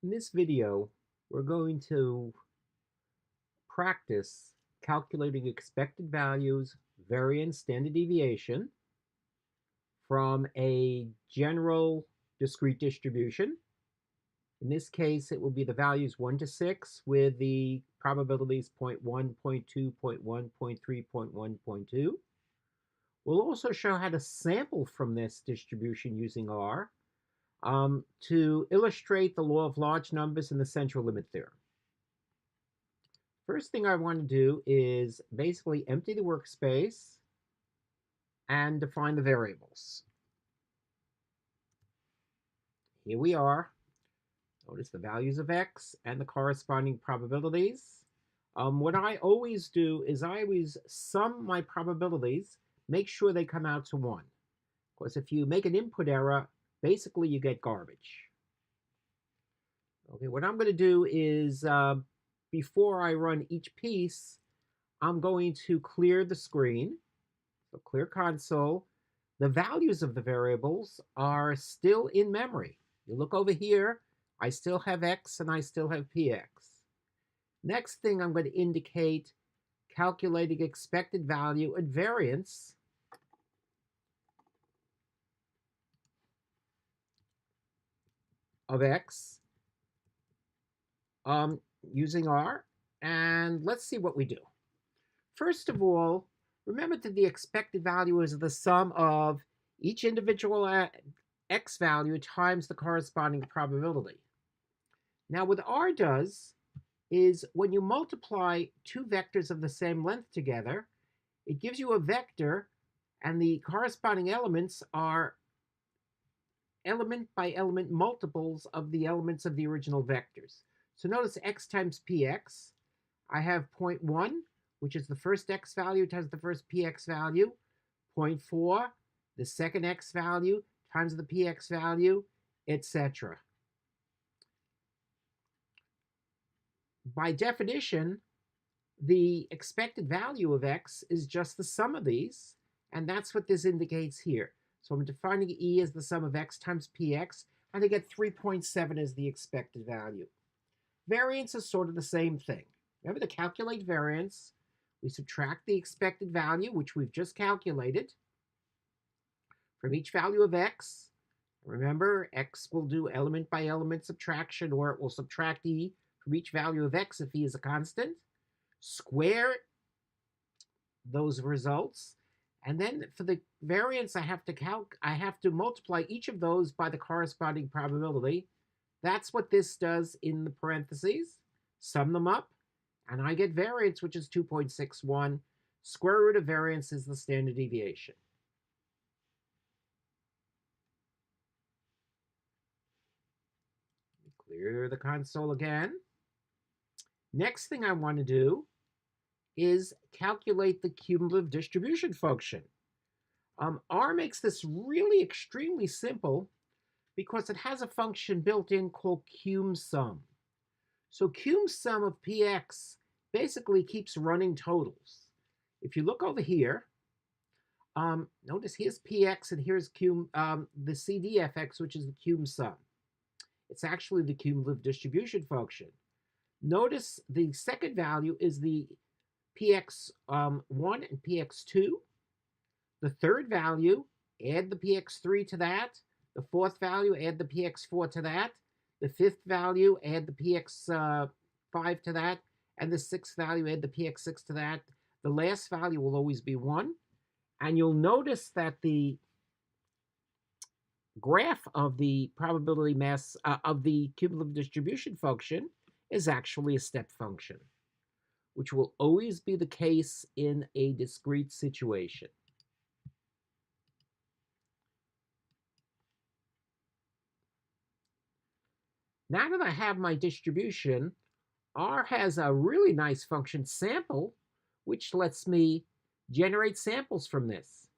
In this video, we're going to practice calculating expected values, variance, standard deviation from a general discrete distribution. In this case, it will be the values 1 to 6 with the probabilities 0.1, 0.2, 0.1, 0.3, 0.1, 0.2. We'll also show how to sample from this distribution using R to illustrate the law of large numbers and the central limit theorem. First thing I want to do is basically empty the workspace and define the variables. Here we are. Notice the values of x and the corresponding probabilities. What I always do is I always sum my probabilities, make sure they come out to 1. Because if you make an input error, basically you get garbage. Okay, what I'm going to do is before I run each piece, I'm going to clear the screen, so clear console. The values of the variables are still in memory. You look over here, I still have x and I still have px. Next thing I'm going to indicate calculating expected value and variance of x using R, and let's see what we do. First of all, remember that the expected value is the sum of each individual x value times the corresponding probability. Now what R does is when you multiply two vectors of the same length together, it gives you a vector and the corresponding elements are element by element multiples of the elements of the original vectors. So notice x times px, I have 0.1, which is the first x value times the first px value, 0.4, the second x value times the px value, etc. By definition, the expected value of x is just the sum of these, and that's what this indicates here. So I'm defining E as the sum of x times px, and I get 3.7 as the expected value. Variance is sort of the same thing. Remember, to calculate variance, we subtract the expected value, which we've just calculated, from each value of x. Remember, x will do element by element subtraction, or it will subtract E from each value of x if E is a constant. Square those results, and then for the variance, I have to multiply each of those by the corresponding probability. That's what this does in the parentheses. Sum them up, and I get variance, which is 2.61. Square root of variance is the standard deviation. Clear the console again. Next thing I want to do is calculate the cumulative distribution function. R makes this really extremely simple because it has a function built in called cum_sum. So cum_sum of px basically keeps running totals. If you look over here, notice here's px and here's the CDFX, which is the cum_sum. It's actually the cumulative distribution function. Notice the second value is the px1 and px2. The third value, add the px3 to that. The fourth value, add the px4 to that. The fifth value, add the px5 to that. And the sixth value, add the px6 to that. The last value will always be 1. And you'll notice that the graph of the probability mass of the cumulative distribution function is actually a step function, which will always be the case in a discrete situation. Now that I have my distribution, R has a really nice function sample, which lets me generate samples from this.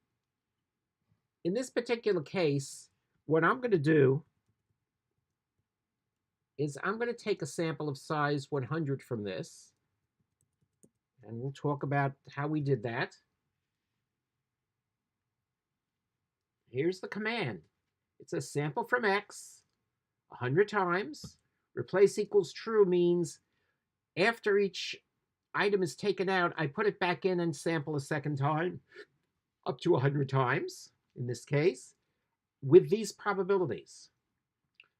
In this particular case, what I'm going to do is I'm going to take a sample of size 100 from this, and we'll talk about how we did that. Here's the command. It says sample from x 100 times. Replace equals true means after each item is taken out, I put it back in and sample a second time, up to 100 times in this case, with these probabilities.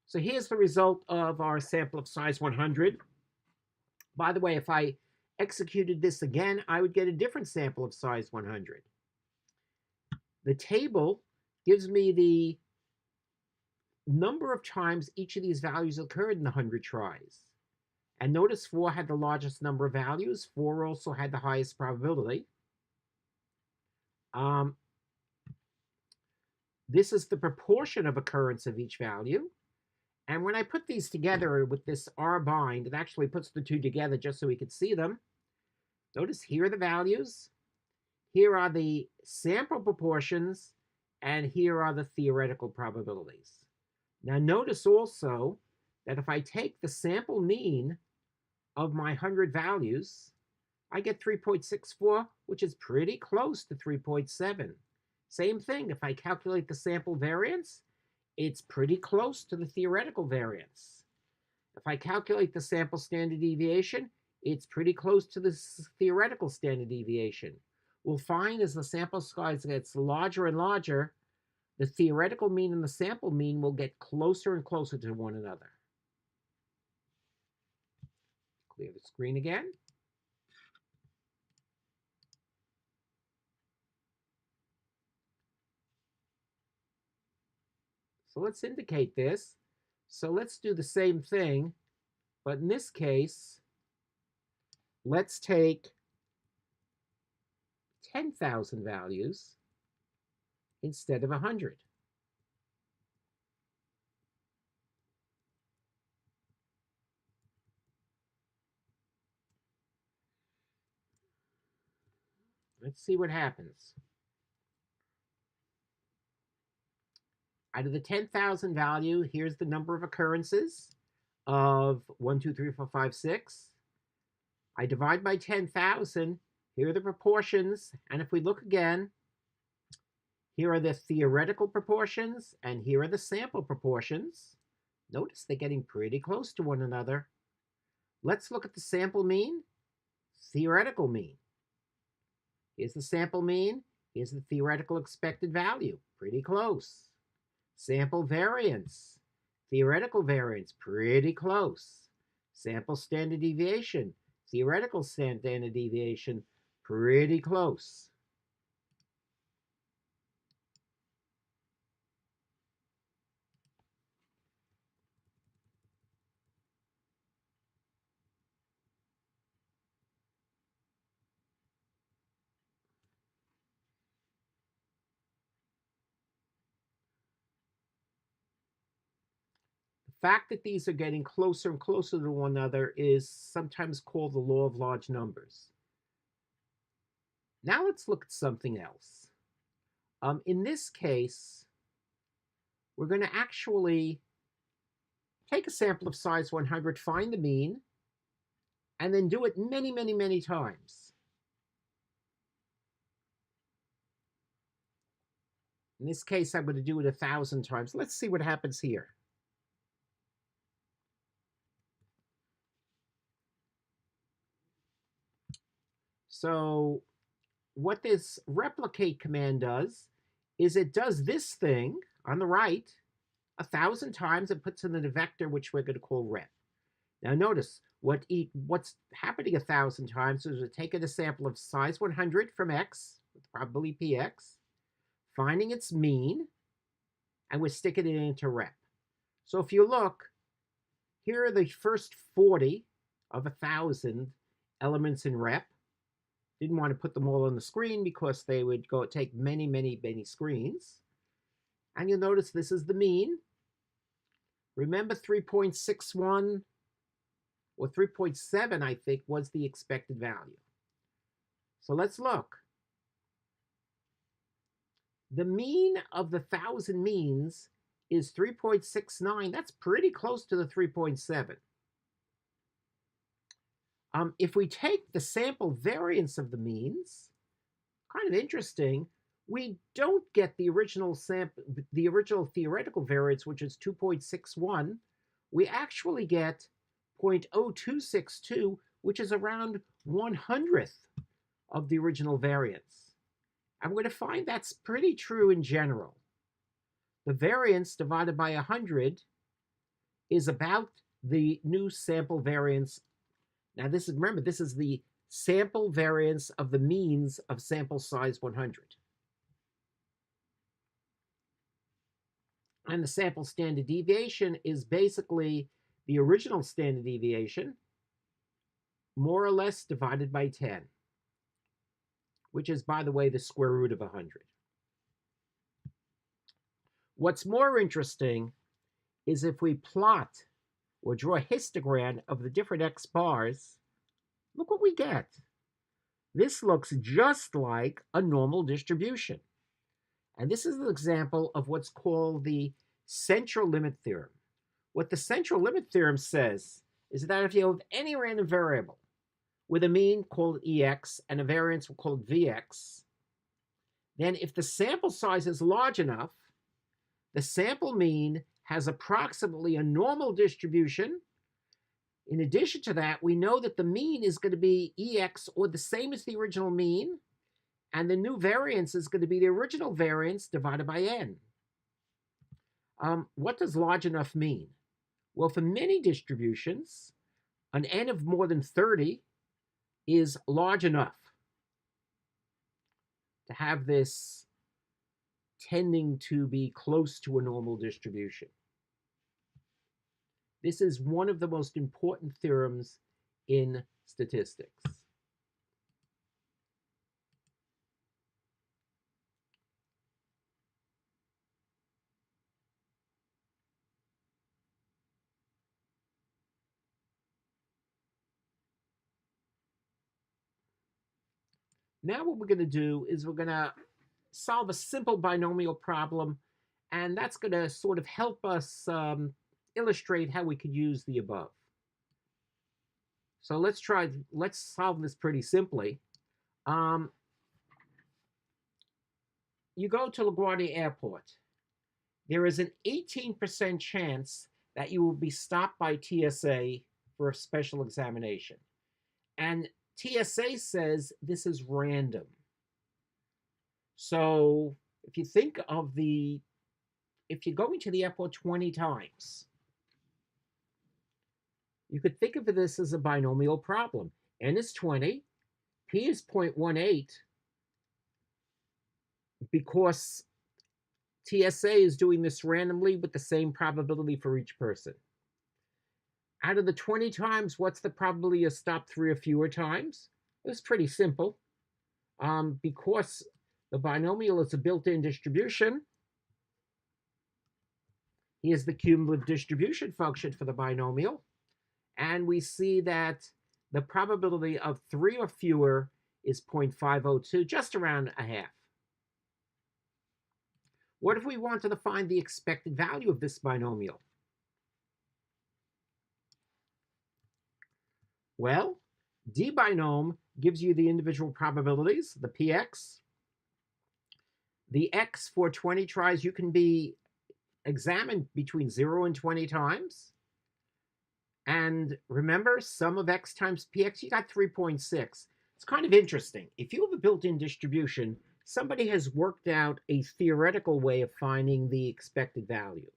So here's the result of our sample of size 100. By the way, if I executed this again, I would get a different sample of size 100. The table gives me the number of times each of these values occurred in the 100 tries. And notice 4 had the largest number of values. 4 also had the highest probability. This is the proportion of occurrence of each value. And when I put these together with this R bind, it actually puts the two together just so we could see them. Notice here are the values. Here are the sample proportions. And here are the theoretical probabilities. Now notice also that if I take the sample mean of my 100 values, I get 3.64, which is pretty close to 3.7. Same thing, if I calculate the sample variance, it's pretty close to the theoretical variance. If I calculate the sample standard deviation, it's pretty close to the theoretical standard deviation. We'll find as the sample size gets larger and larger, the theoretical mean and the sample mean will get closer and closer to one another. Clear the screen again. So let's indicate this. So let's do the same thing, but in this case, let's take 10,000 values instead of 100. Let's see what happens. Out of the 10,000 value, here's the number of occurrences of 1, 2, 3, 4, 5, 6. I divide by 10,000. Here are the proportions. And if we look again, here are the theoretical proportions, and here are the sample proportions. Notice they're getting pretty close to one another. Let's look at the sample mean, theoretical mean. Here's the sample mean. Here's the theoretical expected value. Pretty close. Sample variance, theoretical variance, pretty close. Sample standard deviation, theoretical standard deviation, pretty close. The fact that these are getting closer and closer to one another is sometimes called the law of large numbers. Now let's look at something else. In this case, we're going to actually take a sample of size 100, find the mean, and then do it many, many, many times. In this case, I'm going to do it 1,000 times. Let's see what happens here. So what this replicate command does is it does this thing on the right 1,000 times. It puts it in a vector, which we're going to call rep. Now notice what's happening 1,000 times is we're taking a sample of size 100 from x, with probability px, finding its mean, and we're sticking it into rep. So if you look, here are the first 40 of 1,000 elements in rep. Didn't want to put them all on the screen because they would take many, many, many screens. And you'll notice this is the mean. Remember 3.61 or 3.7, I think, was the expected value. So let's look. The mean of the 1,000 means is 3.69. That's pretty close to the 3.7. If we take the sample variance of the means, kind of interesting, we don't get the original theoretical variance, which is 2.61. we actually get 0.0262, which is around 1/100th of the original variance. I'm going to find that's pretty true in general. The variance divided by 100 is about the new sample variance. Now remember, this is the sample variance of the means of sample size 100. And the sample standard deviation is basically the original standard deviation, more or less divided by 10, which is, by the way, the square root of 100. What's more interesting is if we plot or draw a histogram of the different x bars, look what we get. This looks just like a normal distribution. And this is an example of what's called the central limit theorem. What the central limit theorem says is that if you have any random variable with a mean called ex and a variance called vx, then if the sample size is large enough, the sample mean has approximately a normal distribution. In addition to that, we know that the mean is going to be ex or the same as the original mean, and the new variance is going to be the original variance divided by n. What does large enough mean? Well, for many distributions, an n of more than 30 is large enough to have this tending to be close to a normal distribution. This is one of the most important theorems in statistics. Now what we're going to do is we're going to solve a simple binomial problem, and that's going to sort of help us illustrate how we could use the above. So let's solve this pretty simply. You go to LaGuardia Airport. There is an 18% chance that you will be stopped by TSA for a special examination. And TSA says this is random. So if you think of if you're going to the airport 20 times, you could think of this as a binomial problem. N is 20, P is 0.18, because TSA is doing this randomly with the same probability for each person. Out of the 20 times, what's the probability of stop 3 or fewer times? It's pretty simple. Because the binomial is a built-in distribution, here's the cumulative distribution function for the binomial. And we see that the probability of 3 or fewer is 0.502, just around a half. What if we wanted to find the expected value of this binomial? Well, dbinom gives you the individual probabilities, the px. The x for 20 tries, you can be examined between 0 and 20 times. And remember, sum of x times px, you got 3.6. It's kind of interesting. If you have a built-in distribution, somebody has worked out a theoretical way of finding the expected value.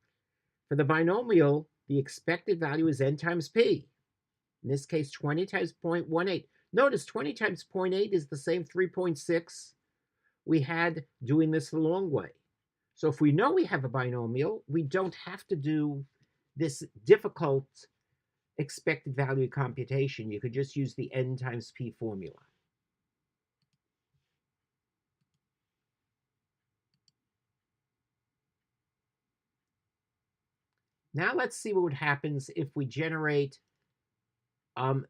For the binomial, the expected value is n times p. In this case, 20 times 0.18. Notice 20 times 0.8 is the same 3.6 we had doing this the long way. So if we know we have a binomial, we don't have to do this difficult expected value computation. You could just use the n times p formula. Now let's see what happens if we generate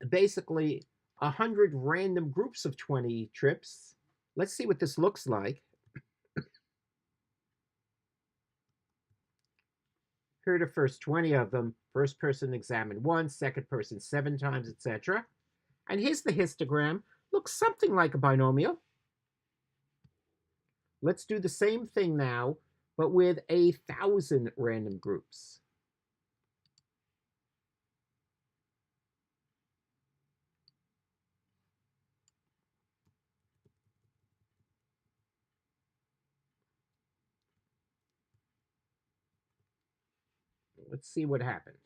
basically 100 random groups of 20 trips. Let's see what this looks like. Here are the first 20 of them. First person examined once, second person 7 times, etc. And here's the histogram. Looks something like a binomial. Let's do the same thing now, but with 1,000 random groups. Let's see what happened.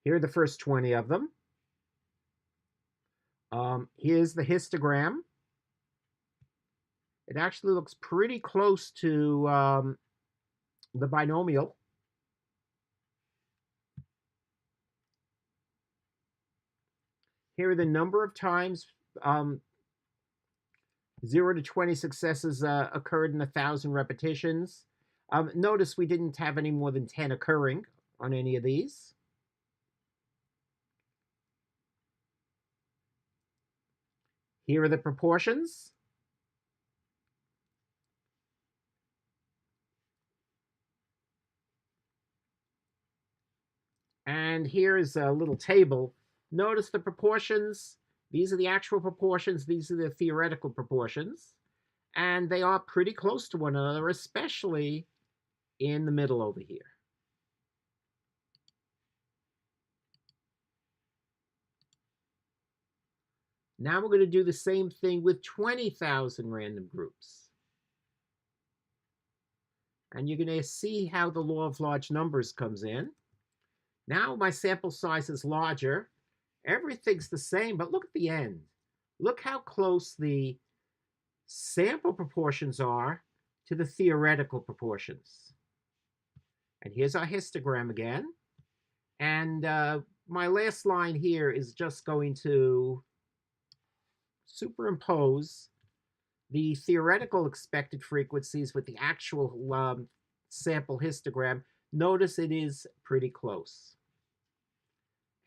Here are the first 20 of them. Here's the histogram. It actually looks pretty close to the binomial. Here are the number of times 0 to 20 successes occurred in 1,000 repetitions. Notice we didn't have any more than 10 occurring on any of these. Here are the proportions. And here is a little table. Notice the proportions. These are the actual proportions. These are the theoretical proportions. And they are pretty close to one another, especially in the middle over here. Now we're going to do the same thing with 20,000 random groups. And you're going to see how the law of large numbers comes in. Now my sample size is larger. Everything's the same, but look at the end. Look how close the sample proportions are to the theoretical proportions. And here's our histogram again. And my last line here is just going to superimpose the theoretical expected frequencies with the actual sample histogram. Notice it is pretty close.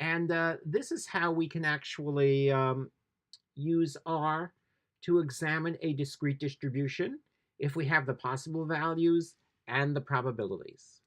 And this is how we can actually use R to examine a discrete distribution if we have the possible values and the probabilities.